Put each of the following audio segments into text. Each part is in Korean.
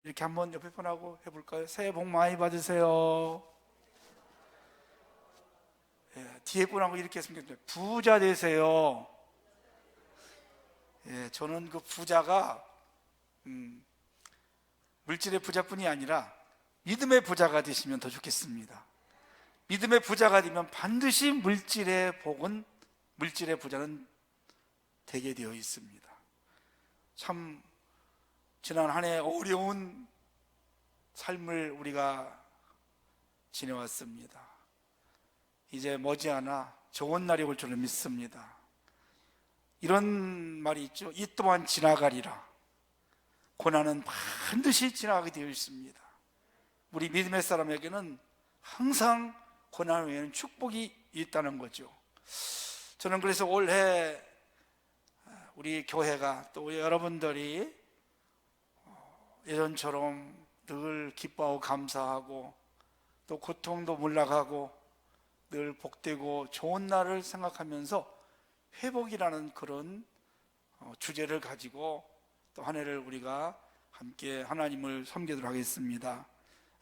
이렇게 한번 옆에 분하고 해볼까요? 새해 복 많이 받으세요. 뒤에 분하고 이렇게 했으면 좋겠어요. 부자 되세요. 저는 그 부자가 물질의 부자뿐이 아니라 믿음의 부자가 되시면 더 좋겠습니다. 믿음의 부자가 되면 반드시 물질의 복은, 물질의 부자는 되게 되어 있습니다. 참 지난 한 해 어려운 삶을 우리가 지내왔습니다. 이제 머지않아 좋은 날이 올 줄을 믿습니다. 이런 말이 있죠. 이 또한 지나가리라. 고난은 반드시 지나가게 되어 있습니다. 우리 믿음의 사람에게는 항상 고난 외에는 축복이 있다는 거죠. 저는 그래서 올해 우리 교회가 또 여러분들이 예전처럼 늘 기뻐하고 감사하고 또 고통도 물러가고 늘 복되고 좋은 날을 생각하면서 회복이라는 그런 주제를 가지고 또 한 해를 우리가 함께 하나님을 섬기도록 하겠습니다.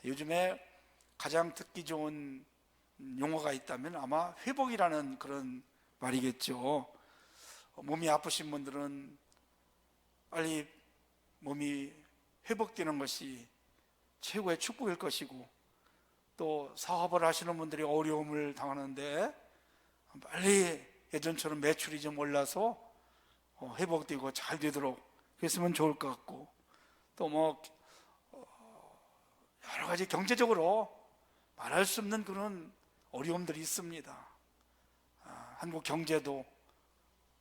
요즘에 가장 듣기 좋은 용어가 있다면 아마 회복이라는 그런 말이겠죠. 몸이 아프신 분들은 빨리 몸이 회복되는 것이 최고의 축복일 것이고, 또 사업을 하시는 분들이 어려움을 당하는데 빨리 예전처럼 매출이 좀 올라서 회복되고 잘 되도록 했으면 좋을 것 같고, 또 뭐 여러 가지 경제적으로 말할 수 없는 그런 어려움들이 있습니다. 한국 경제도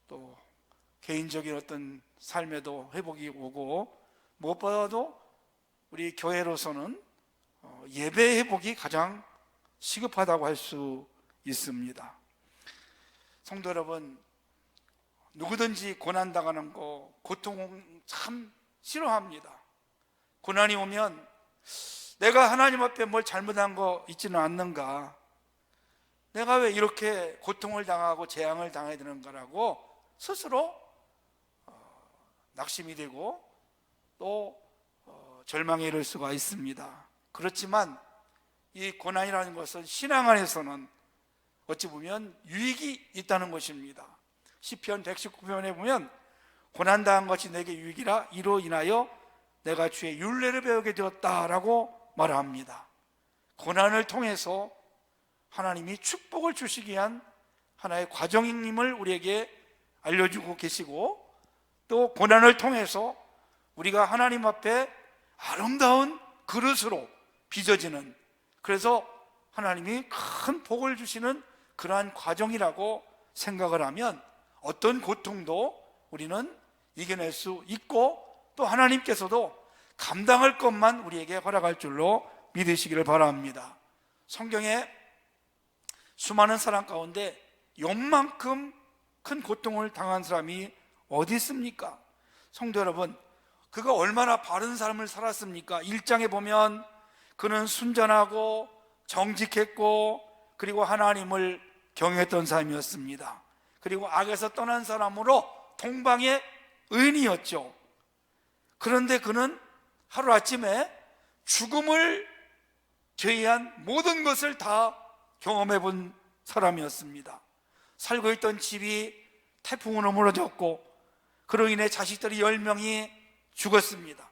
또 개인적인 어떤 삶에도 회복이 오고, 무엇보다도 우리 교회로서는 예배 회복이 가장 시급하다고 할 수 있습니다. 성도 여러분, 누구든지 고난당하는 거, 고통 참 싫어합니다. 고난이 오면 내가 하나님 앞에 뭘 잘못한 거 있지는 않는가, 내가 왜 이렇게 고통을 당하고 재앙을 당해야 되는가라고 스스로 낙심이 되고 또 절망에 이를 수가 있습니다. 그렇지만 이 고난이라는 것은 신앙 안에서는 어찌 보면 유익이 있다는 것입니다. 시편 119편에 보면 고난당한 것이 내게 유익이라, 이로 인하여 내가 주의 율례를 배우게 되었다라고 말합니다. 고난을 통해서 하나님이 축복을 주시기 위한 하나의 과정임을 우리에게 알려주고 계시고, 또 고난을 통해서 우리가 하나님 앞에 아름다운 그릇으로 빚어지는, 그래서 하나님이 큰 복을 주시는 그러한 과정이라고 생각을 하면 어떤 고통도 우리는 이겨낼 수 있고, 또 하나님께서도 감당할 것만 우리에게 허락할 줄로 믿으시기를 바랍니다. 성경에 수많은 사람 가운데 욥만큼 큰 고통을 당한 사람이 어디 있습니까? 성도 여러분, 그가 얼마나 바른 삶을 살았습니까? 1장에 보면 그는 순전하고 정직했고, 그리고 하나님을 경외했던 사람이었습니다. 그리고 악에서 떠난 사람으로 동방의 의인이었죠. 그런데 그는 하루아침에 죽음을 제외한 모든 것을 다 경험해 본 사람이었습니다. 살고 있던 집이 태풍으로 무너졌고, 그로 인해 자식들이 10명이 죽었습니다.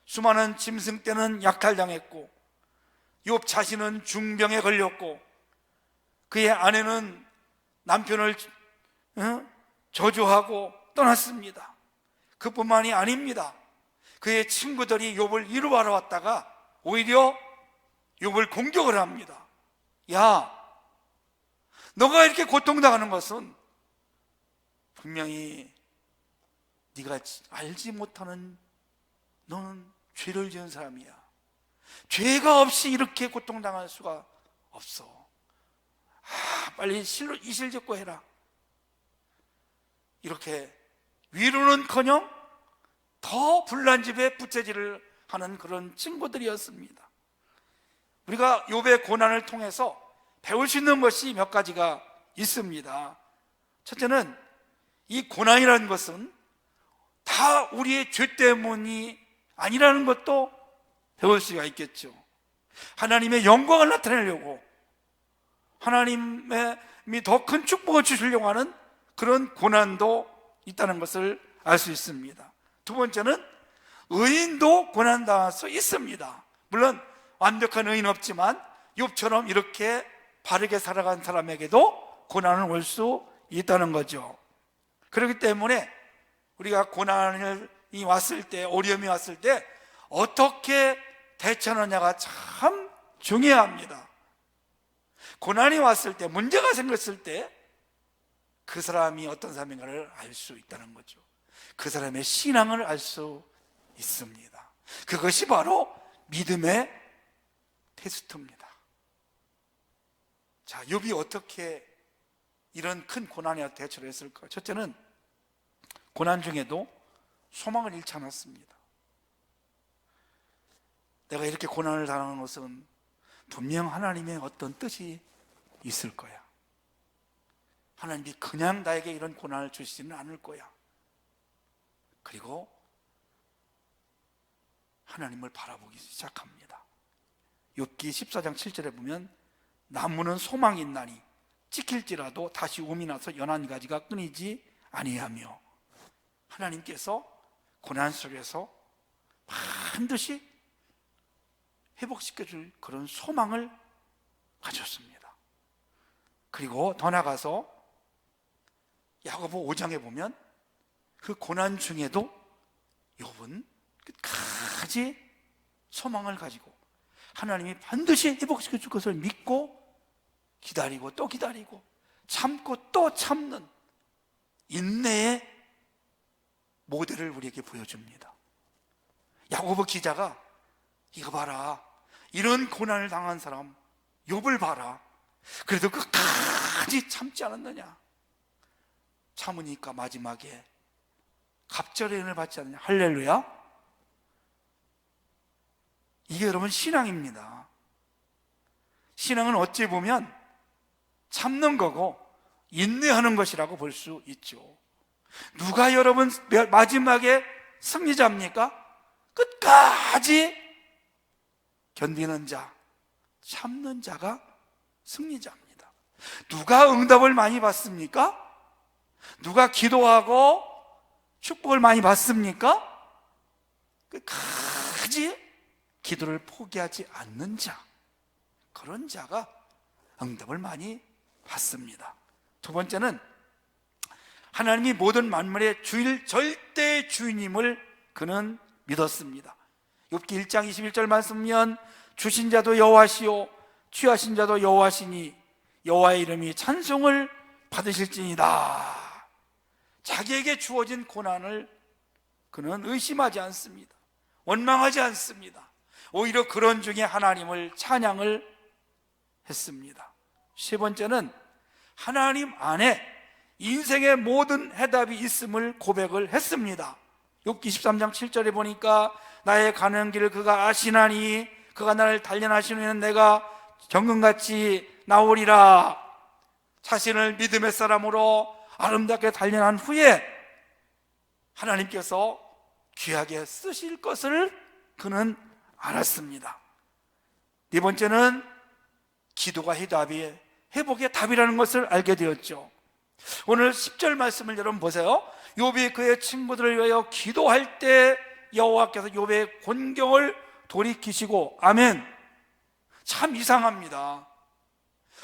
수많은 짐승떼는 약탈당했고, 욥 자신은 중병에 걸렸고, 그의 아내는 남편을 저주하고 떠났습니다. 그뿐만이 아닙니다. 그의 친구들이 욥을 이루하러 왔다가 오히려 욥을 공격을 합니다. 야, 너가 이렇게 고통당하는 것은 분명히 네가 알지 못하는, 너는 죄를 지은 사람이야. 죄가 없이 이렇게 고통당할 수가 없어. 빨리 이실 짓고 해라. 이렇게 위로는커녕 더 불난 집에 부채질을 하는 그런 친구들이었습니다. 우리가 욥의 고난을 통해서 배울 수 있는 것이 몇 가지가 있습니다. 첫째는 이 고난이라는 것은 다 우리의 죄 때문이 아니라는 것도 배울 수가 있겠죠. 하나님의 영광을 나타내려고, 하나님의 더 큰 축복을 주시려고 하는 그런 고난도 있다는 것을 알 수 있습니다. 두 번째는 의인도 고난당할 수 있습니다. 물론 완벽한 의인 없지만 욥처럼 이렇게 바르게 살아간 사람에게도 고난은 올 수 있다는 거죠. 그렇기 때문에 우리가 고난이 왔을 때, 어려움이 왔을 때 어떻게 대처하느냐가 참 중요합니다. 고난이 왔을 때, 문제가 생겼을 때 그 사람이 어떤 사람인가를 알 수 있다는 거죠. 그 사람의 신앙을 알 수 있습니다. 그것이 바로 믿음의 테스트입니다. 자, 욥이 어떻게 이런 큰 고난에 대처를 했을까? 첫째는 고난 중에도 소망을 잃지 않았습니다. 내가 이렇게 고난을 당하는 것은 분명 하나님의 어떤 뜻이 있을 거야. 하나님이 그냥 나에게 이런 고난을 주시지는 않을 거야. 그리고 하나님을 바라보기 시작합니다. 욥기 14장 7절에 보면 나무는 소망이 있나니 찍힐지라도 다시 움이 나서 연한 가지가 끊이지 아니하며, 하나님께서 고난 속에서 반드시 회복시켜줄 그런 소망을 가졌습니다. 그리고 더 나아가서 야고보 5장에 보면 그 고난 중에도 욥은 끝까지 소망을 가지고 하나님이 반드시 회복시켜 줄 것을 믿고 기다리고 또 기다리고 참고 또 참는 인내의 모델을 우리에게 보여줍니다. 야고보 기자가 이거 봐라, 이런 고난을 당한 사람 욥을 봐라, 그래도 끝까지 참지 않았느냐, 참으니까 마지막에 갑절의 은혜를 받지 않느냐. 할렐루야. 이게 여러분 신앙입니다. 신앙은 어찌 보면 참는 거고 인내하는 것이라고 볼 수 있죠. 누가 여러분 마지막에 승리자입니까? 끝까지 견디는 자, 참는 자가 승리자입니다. 누가 응답을 많이 받습니까? 누가 기도하고 축복을 많이 받습니까? 끝까지 기도를 포기하지 않는 자, 그런 자가 응답을 많이 받습니다. 두 번째는 하나님이 모든 만물의 절대 주인임을 그는 믿었습니다. 욥기 1장 21절 말씀면 주신 자도 여호와시요 취하신 자도 여호와시니 여호와의 이름이 찬송을 받으실지니이다. 자기에게 주어진 고난을 그는 의심하지 않습니다. 원망하지 않습니다. 오히려 그런 중에 하나님을 찬양을 했습니다. 세 번째는 하나님 안에 인생의 모든 해답이 있음을 고백을 했습니다. 욥기 13장 7절에 보니까 나의 가는 길을 그가 아시나니 그가 나를 단련하시는 내가 정금같이 나오리라. 자신을 믿음의 사람으로 아름답게 단련한 후에 하나님께서 귀하게 쓰실 것을 그는 알았습니다. 네 번째는 기도가 회복의 답이라는 것을 알게 되었죠. 오늘 10절 말씀을 여러분 보세요. 욥이 그의 친구들을 위하여 기도할 때 여호와께서 욥의 곤경을 돌이키시고, 아멘. 참 이상합니다.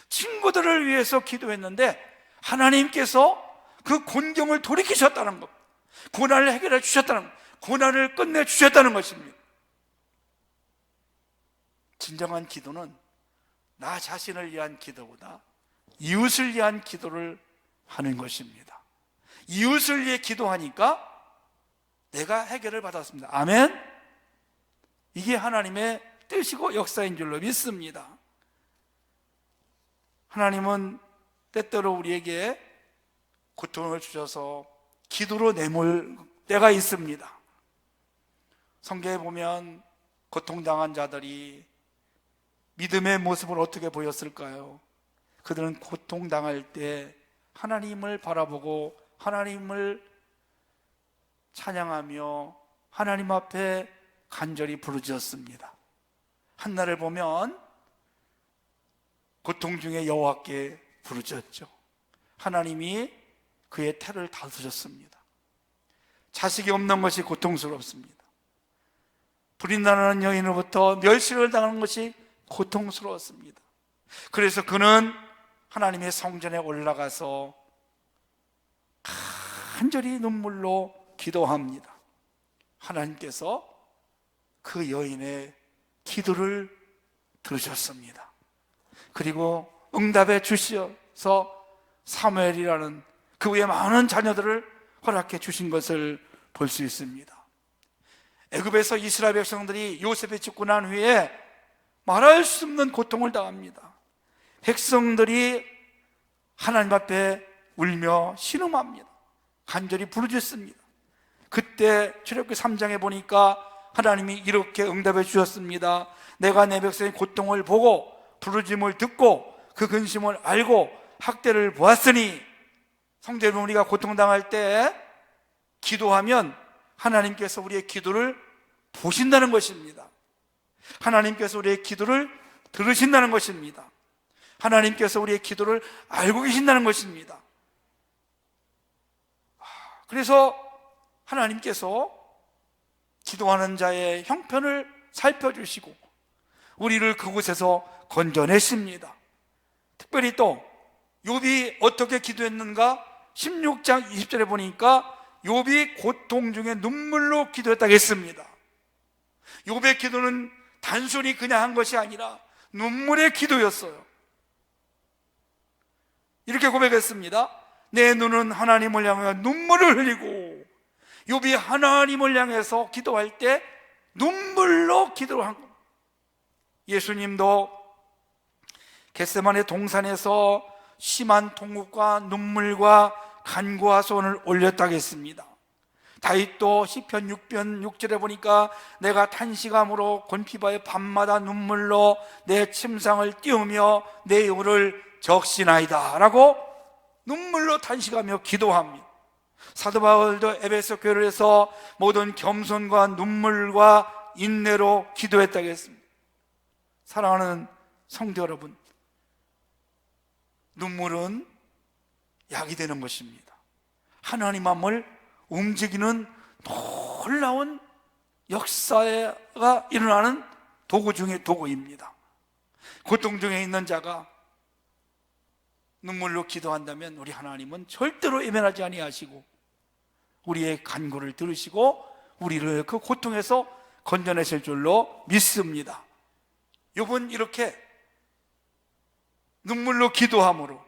친구들을 위해서 기도했는데 하나님께서 그 곤경을 돌이키셨다는 것, 고난을 해결해 주셨다는 것, 고난을 끝내 주셨다는 것입니다. 진정한 기도는 나 자신을 위한 기도보다 이웃을 위한 기도를 하는 것입니다. 이웃을 위해 기도하니까 내가 해결을 받았습니다. 아멘. 이게 하나님의 뜻이고 역사인 줄로 믿습니다. 하나님은 때때로 우리에게 고통을 주셔서 기도로 내몰 때가 있습니다. 성경에 보면 고통당한 자들이 믿음의 모습을 어떻게 보였을까요? 그들은 고통당할 때 하나님을 바라보고 하나님을 찬양하며 하나님 앞에 간절히 부르짖었습니다. 한나를 보면 고통 중에 여호와께 부르짖었죠. 하나님이 그의 태를 다스렸습니다. 자식이 없는 것이 고통스럽습니다. 불이 나는 여인으로부터 멸시를 당하는 것이 고통스러웠습니다. 그래서 그는 하나님의 성전에 올라가서 간절히 눈물로 기도합니다. 하나님께서 그 여인의 기도를 들으셨습니다. 그리고 응답해 주셔서 사무엘이라는 그 외에 많은 자녀들을 허락해 주신 것을 볼 수 있습니다. 애굽에서 이스라엘 백성들이 요셉이 죽고 난 후에 말할 수 없는 고통을 당합니다. 백성들이 하나님 앞에 울며 신음합니다. 간절히 부르짖습니다. 그때 출애굽기 3장에 보니까 하나님이 이렇게 응답해 주셨습니다. 내가 내 백성의 고통을 보고 부르짖음을 듣고 그 근심을 알고 학대를 보았으니, 성도여러분, 우리가 고통당할 때 기도하면 하나님께서 우리의 기도를 보신다는 것입니다. 하나님께서 우리의 기도를 들으신다는 것입니다. 하나님께서 우리의 기도를 알고 계신다는 것입니다. 그래서 하나님께서 기도하는 자의 형편을 살펴주시고 우리를 그곳에서 건져내십니다. 특별히 또 욥이 어떻게 기도했는가? 16장 20절에 보니까 욥이 고통 중에 눈물로 기도했다고 했습니다. 욥의 기도는 단순히 그냥 한 것이 아니라 눈물의 기도였어요. 이렇게 고백했습니다. 내 눈은 하나님을 향해 눈물을 흘리고, 욥이 하나님을 향해서 기도할 때 눈물로 기도를 한 겁니다. 예수님도 겟세마네 동산에서 심한 통곡과 눈물과 간구와 소원을 올렸다고 했습니다. 다윗도 시편 6편 6절에 보니까 내가 탄식함으로 곤피바에 밤마다 눈물로 내 침상을 띄우며 내 영혼을 적시나이다 라고 눈물로 탄식하며 기도합니다. 사도 바울도 에베소 교회에서 모든 겸손과 눈물과 인내로 기도했다고 했습니다. 사랑하는 성도 여러분, 눈물은 약이 되는 것입니다. 하나님 마음을 움직이는 놀라운 역사가 일어나는 도구 중의 도구입니다. 고통 중에 있는 자가 눈물로 기도한다면 우리 하나님은 절대로 외면하지 아니하시고 우리의 간구를 들으시고 우리를 그 고통에서 건져내실 줄로 믿습니다. 욥은 이렇게 눈물로 기도함으로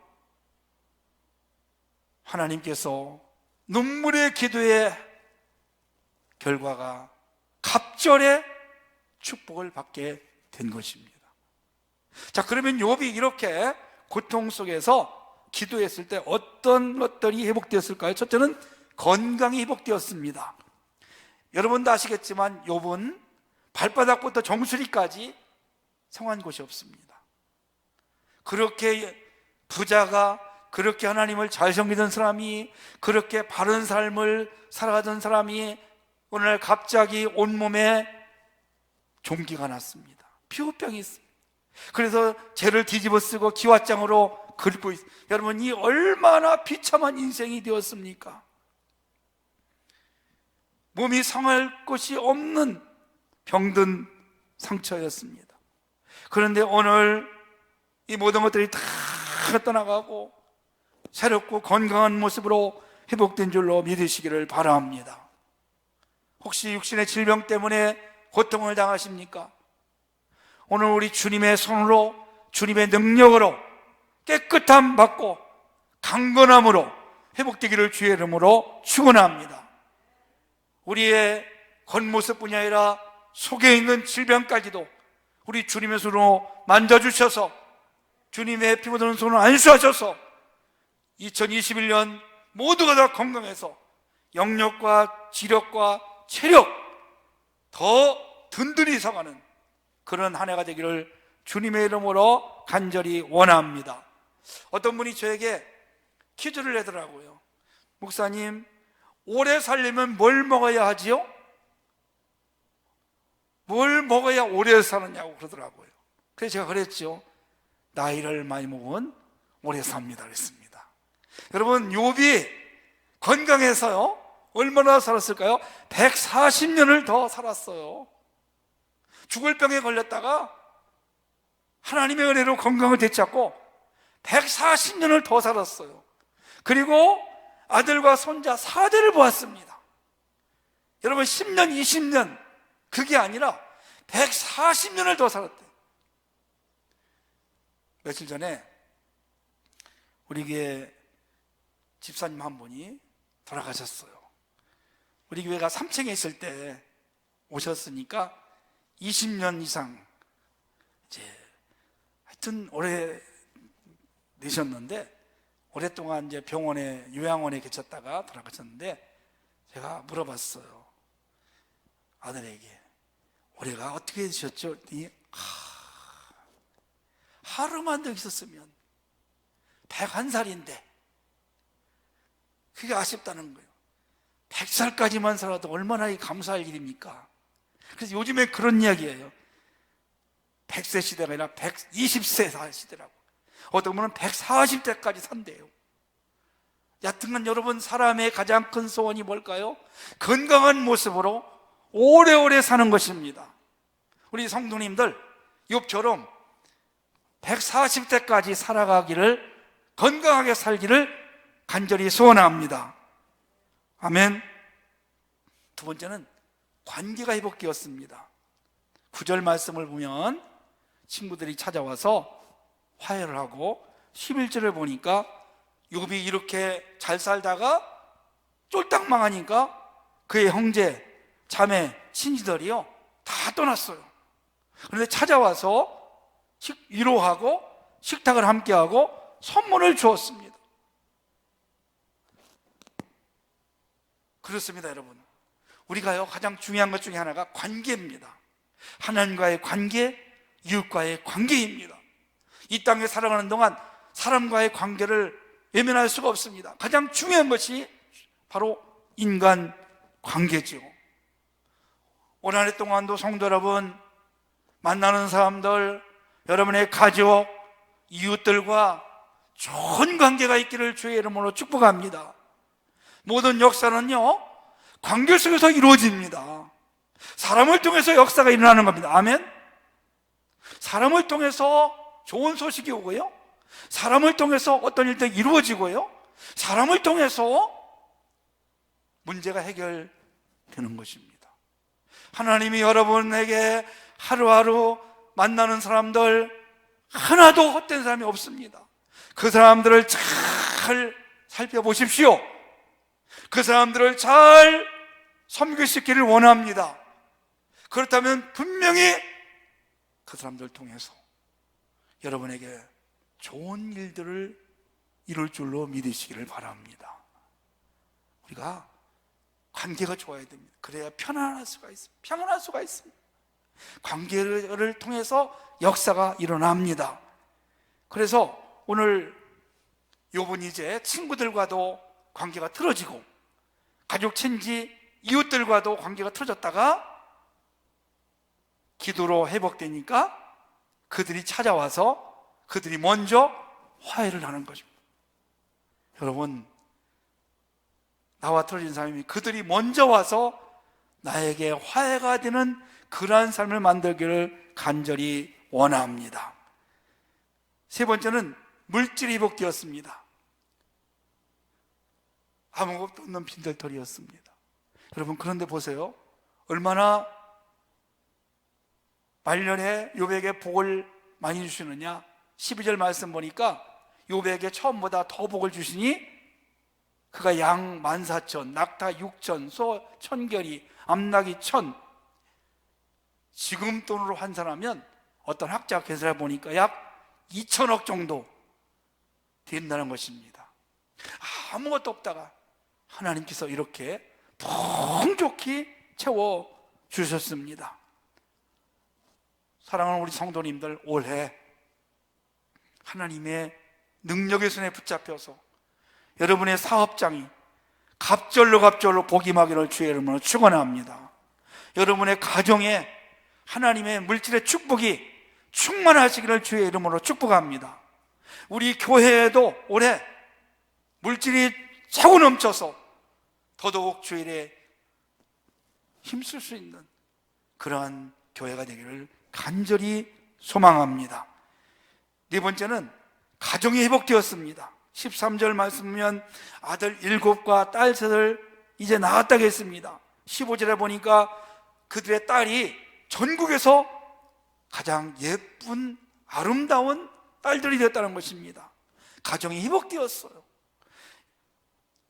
하나님께서 눈물의 기도의 결과가 갑절의 축복을 받게 된 것입니다. 자, 그러면 욥이 이렇게 고통 속에서 기도했을 때 어떤 것들이 회복되었을까요? 첫째는 건강이 회복되었습니다. 여러분도 아시겠지만 욥은 발바닥부터 정수리까지 성한 곳이 없습니다. 그렇게 부자가, 그렇게 하나님을 잘 섬기던 사람이, 그렇게 바른 삶을 살아가던 사람이 오늘 갑자기 온몸에 종기가 났습니다. 피부병이 있습니다. 그래서 죄를 뒤집어 쓰고 기왓장으로 긁고 있습니다. 여러분, 이 얼마나 비참한 인생이 되었습니까? 몸이 상할 것이 없는 병든 상처였습니다. 그런데 오늘 이 모든 것들이 다 떠나가고 새롭고 건강한 모습으로 회복된 줄로 믿으시기를 바랍니다. 혹시 육신의 질병 때문에 고통을 당하십니까? 오늘 우리 주님의 손으로, 주님의 능력으로 깨끗함 받고 강건함으로 회복되기를 주의 이름으로 축원합니다. 우리의 겉모습뿐이 아니라 속에 있는 질병까지도 우리 주님의 손으로 만져주셔서 주님의 피 묻은 손을 안수하셔서 2021년 모두가 다 건강해서 영력과 지력과 체력 더 든든히 서가는 그런 한 해가 되기를 주님의 이름으로 간절히 원합니다. 어떤 분이 저에게 퀴즈를 내더라고요. 목사님, 오래 살려면 뭘 먹어야 하지요? 뭘 먹어야 오래 사느냐고 그러더라고요. 그래서 제가 그랬죠. 나이를 많이 먹으면 오래 삽니다 그랬습니다. 여러분, 욥이 건강해서요 얼마나 살았을까요? 140년을 더 살았어요. 죽을 병에 걸렸다가 하나님의 은혜로 건강을 되찾고 140년을 더 살았어요. 그리고 아들과 손자 4대를 보았습니다. 여러분, 10년, 20년 그게 아니라 140년을 더 살았대요. 며칠 전에 우리 교회 집사님 한 분이 돌아가셨어요. 우리 교회가 3층에 있을 때 오셨으니까 20년 이상 이제 하여튼 오래 되셨는데, 오랫동안 이제 병원에, 요양원에 계셨다가 돌아가셨는데, 제가 물어봤어요. 아들에게 올해가 어떻게 되셨죠? 하루만 더 있었으면 101살인데 그게 아쉽다는 거예요. 100살까지만 살아도 얼마나 감사할 일입니까? 그래서 요즘에 그런 이야기예요. 100세 시대가 아니라 120세 시대라고. 어떤 분은 140대까지 산대요. 여튼간 여러분, 사람의 가장 큰 소원이 뭘까요? 건강한 모습으로 오래오래 사는 것입니다. 우리 성도님들 욥처럼 140대까지 살아가기를, 건강하게 살기를 간절히 소원합니다. 아멘. 두 번째는 관계가 회복되었습니다. 9절 말씀을 보면 친구들이 찾아와서 화해를 하고, 11절을 보니까 욥이 이렇게 잘 살다가 쫄딱 망하니까 그의 형제, 자매, 친지들이요 다 떠났어요. 그런데 찾아와서 위로하고 식탁을 함께하고 선물을 주었습니다. 그렇습니다, 여러분. 우리가요 가장 중요한 것 중에 하나가 관계입니다. 하나님과의 관계, 이웃과의 관계입니다. 이 땅에 살아가는 동안 사람과의 관계를 외면할 수가 없습니다. 가장 중요한 것이 바로 인간 관계죠. 올 한 해 동안도 성도 여러분, 만나는 사람들, 여러분의 가족, 이웃들과 좋은 관계가 있기를 주의 이름으로 축복합니다. 모든 역사는요 관계 속에서 이루어집니다. 사람을 통해서 역사가 일어나는 겁니다. 아멘. 사람을 통해서 좋은 소식이 오고요, 사람을 통해서 어떤 일들이 이루어지고요, 사람을 통해서 문제가 해결되는 것입니다. 하나님이 여러분에게 하루하루 만나는 사람들 하나도 헛된 사람이 없습니다. 그 사람들을 잘 살펴보십시오. 그 사람들을 잘 섬기시기를 원합니다. 그렇다면 분명히 그 사람들을 통해서 여러분에게 좋은 일들을 이룰 줄로 믿으시기를 바랍니다. 우리가 관계가 좋아야 됩니다. 그래야 편안할 수가 있습니다. 평안할 수가 있습니다. 관계를 통해서 역사가 일어납니다. 그래서 오늘 욥은 이제 친구들과도 관계가 틀어지고, 가족, 친지, 이웃들과도 관계가 틀어졌다가 기도로 회복되니까 그들이 찾아와서 그들이 먼저 화해를 하는 것입니다. 여러분, 나와 틀어진 사람이 그들이 먼저 와서 나에게 화해가 되는 그러한 삶을 만들기를 간절히 원합니다. 세 번째는 물질이 회복되었습니다. 아무것도 없는 빈털터리였습니다. 여러분, 그런데 보세요. 얼마나 말년에 욥에게 복을 많이 주시느냐. 12절 말씀 보니까 욥에게 처음보다 더 복을 주시니 그가 양 14,000, 낙타 6,000, 소 1,000결이, 암낙이 1,000. 지금 돈으로 환산하면 어떤 학자 계산해 보니까 약 2,000억 정도 된다는 것입니다. 아무것도 없다가 하나님께서 이렇게 풍족히 채워 주셨습니다. 사랑하는 우리 성도님들, 올해 하나님의 능력의 손에 붙잡혀서 여러분의 사업장이 갑절로 복임하기를 주의 이름으로 축원합니다. 여러분의 가정에 하나님의 물질의 축복이 충만하시기를 주의 이름으로 축복합니다. 우리 교회에도 올해 물질이 차고 넘쳐서 더더욱 주일에 힘쓸 수 있는 그러한 교회가 되기를 간절히 소망합니다. 네 번째는 가정이 회복되었습니다. 13절 말씀이면 아들 7과 딸 3을 이제 낳았다고 했습니다. 15절에 보니까 그들의 딸이 전국에서 가장 예쁜 아름다운 딸들이 되었다는 것입니다. 가정이 회복되었어요.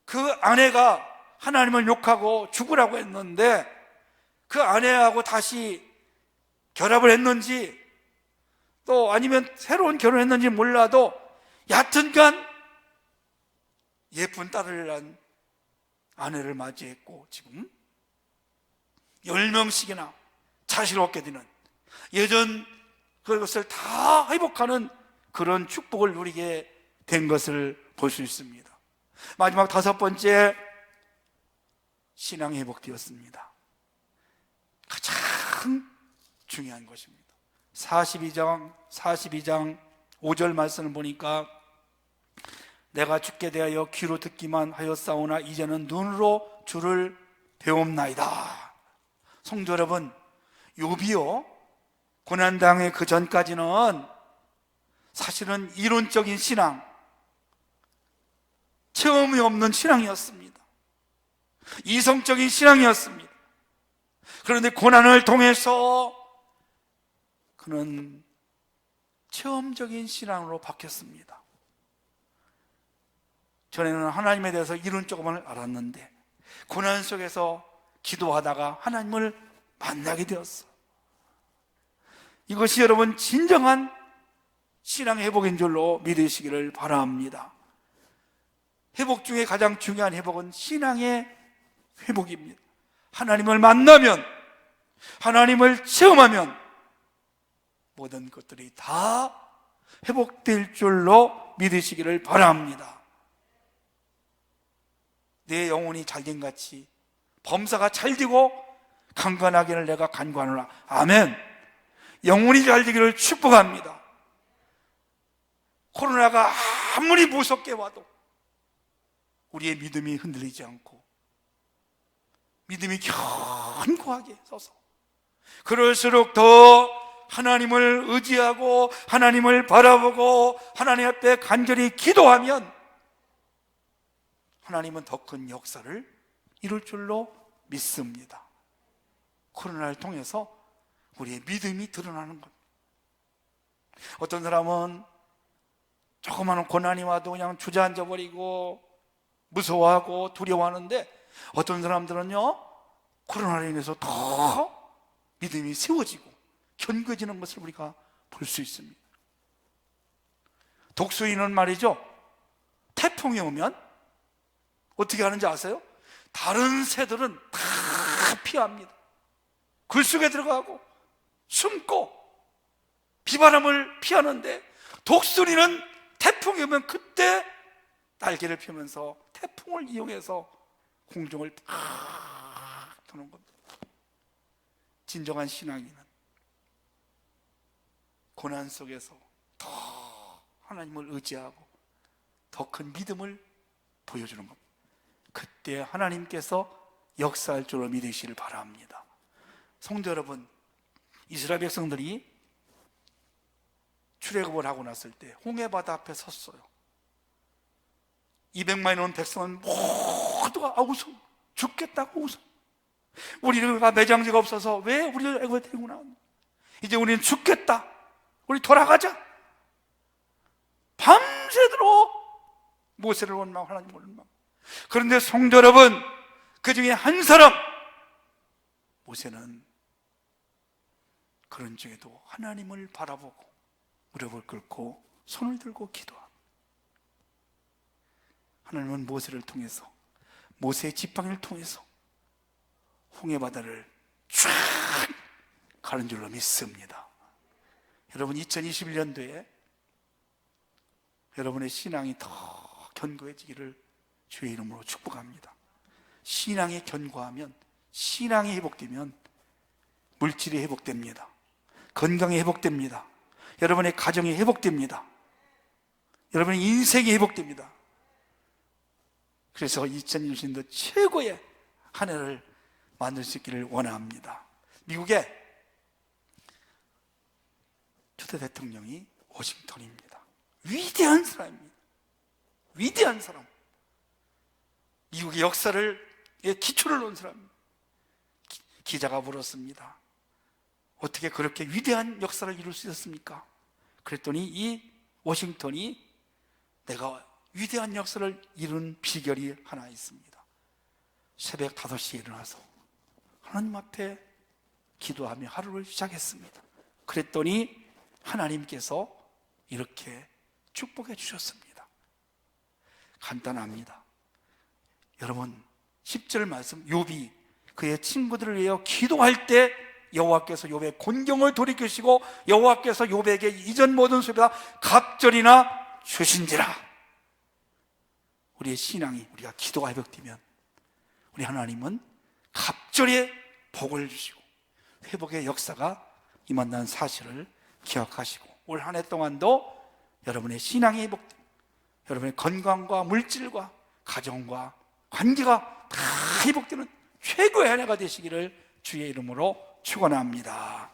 그 아내가 하나님을 욕하고 죽으라고 했는데 그 아내하고 다시 결합을 했는지 또 아니면 새로운 결혼을 했는지 몰라도 여하튼간 예쁜 딸을 낳은 아내를 맞이했고 지금 10명씩이나 자식을 얻게 되는, 예전 그것을 다 회복하는 그런 축복을 누리게 된 것을 볼 수 있습니다. 마지막 5번째, 신앙이 회복되었습니다. 가장 중요한 것입니다. 42장 5절 말씀을 보니까 내가 주께 대하여 귀로 듣기만 하였사오나 이제는 눈으로 주를 배움나이다. 성도 여러분, 욥이요 고난당의 그 전까지는 사실은 이론적인 신앙, 체험이 없는 신앙이었습니다. 이성적인 신앙이었습니다. 그런데 고난을 통해서 그는 체험적인 신앙으로 바뀌었습니다. 전에는 하나님에 대해서 이론적으로만 알았는데 고난 속에서 기도하다가 하나님을 만나게 되었어. 이것이 여러분 진정한 신앙의 회복인 줄로 믿으시기를 바랍니다. 회복 중에 가장 중요한 회복은 신앙의 회복입니다. 하나님을 만나면, 하나님을 체험하면 모든 것들이 다 회복될 줄로 믿으시기를 바랍니다. 내 영혼이 잘된같이 범사가 잘되고 강건하기를 내가 간구하노라. 아멘. 영혼이 잘되기를 축복합니다. 코로나가 아무리 무섭게 와도 우리의 믿음이 흔들리지 않고 믿음이 견고하게 서서 그럴수록 더 하나님을 의지하고 하나님을 바라보고 하나님 앞에 간절히 기도하면 하나님은 더 큰 역사를 이룰 줄로 믿습니다. 코로나를 통해서 우리의 믿음이 드러나는 겁니다. 어떤 사람은 조그마한 고난이 와도 그냥 주저앉아 버리고 무서워하고 두려워하는데 어떤 사람들은요 코로나로 인해서 더 믿음이 세워지고 견고해지는 것을 우리가 볼 수 있습니다. 독수리는 말이죠, 태풍이 오면 어떻게 하는지 아세요? 다른 새들은 다 피합니다. 굴 속에 들어가고 숨고 비바람을 피하는데 독수리는 태풍이 오면 그때 날개를 펴면서 태풍을 이용해서 공중을 팍 도는 겁니다. 진정한 신앙인은 고난 속에서 더 하나님을 의지하고 더 큰 믿음을 보여주는 겁니다. 그때 하나님께서 역사할 줄로 믿으시길 바랍니다. 성도 여러분, 이스라엘 백성들이 출애굽을 하고 났을 때 홍해바다 앞에 섰어요. 200만이 넘는 백성은 모두가 웃음, 죽겠다고 웃음. 우리가 매장지가 없어서 왜 우리를 애굽에 데리고 나왔나? 이제 우리는 죽겠다. 우리 돌아가자. 밤새도록 모세를 원망하고 하나님을 원망. 그런데 성도 여러분, 그 중에 한 사람, 모세는 그런 중에도 하나님을 바라보고 무릎을 꿇고 손을 들고 기도합니다. 하나님은 모세를 통해서, 모세의 지팡이를 통해서 홍해바다를 쫙 가는 줄로 믿습니다. 여러분, 2021년도에 여러분의 신앙이 더 견고해지기를 주의 이름으로 축복합니다. 신앙이 견고하면, 신앙이 회복되면 물질이 회복됩니다. 건강이 회복됩니다. 여러분의 가정이 회복됩니다. 여러분의 인생이 회복됩니다. 그래서 2020년도 최고의 한 해를 만들 수 있기를 원합니다. 미국의 초대 대통령이 워싱턴입니다. 위대한 사람입니다. 위대한 사람. 미국의 역사를 기초를 놓은 사람입니다. 기자가 물었습니다. 어떻게 그렇게 위대한 역사를 이룰 수 있었습니까? 그랬더니 이 워싱턴이 내가 위대한 역사를 이룬 비결이 하나 있습니다. 새벽 5시에 일어나서 하나님 앞에 기도하며 하루를 시작했습니다. 그랬더니 하나님께서 이렇게 축복해 주셨습니다. 간단합니다. 여러분 10절 말씀, 욥이 그의 친구들을 위하여 기도할 때 여호와께서 욥의 곤경을 돌이키시고 여호와께서 욥에게 이전 모든 수보다 갑절이나 주신지라. 우리의 신앙이, 우리가 기도가 회복되면 우리 하나님은 갑절의 복을 주시고 회복의 역사가 임한다는 사실을 기억하시고 올 한 해 동안도 여러분의 신앙이 회복되고 여러분의 건강과 물질과 가정과 관계가 다 회복되는 최고의 한 해가 되시기를 주의 이름으로 축원합니다.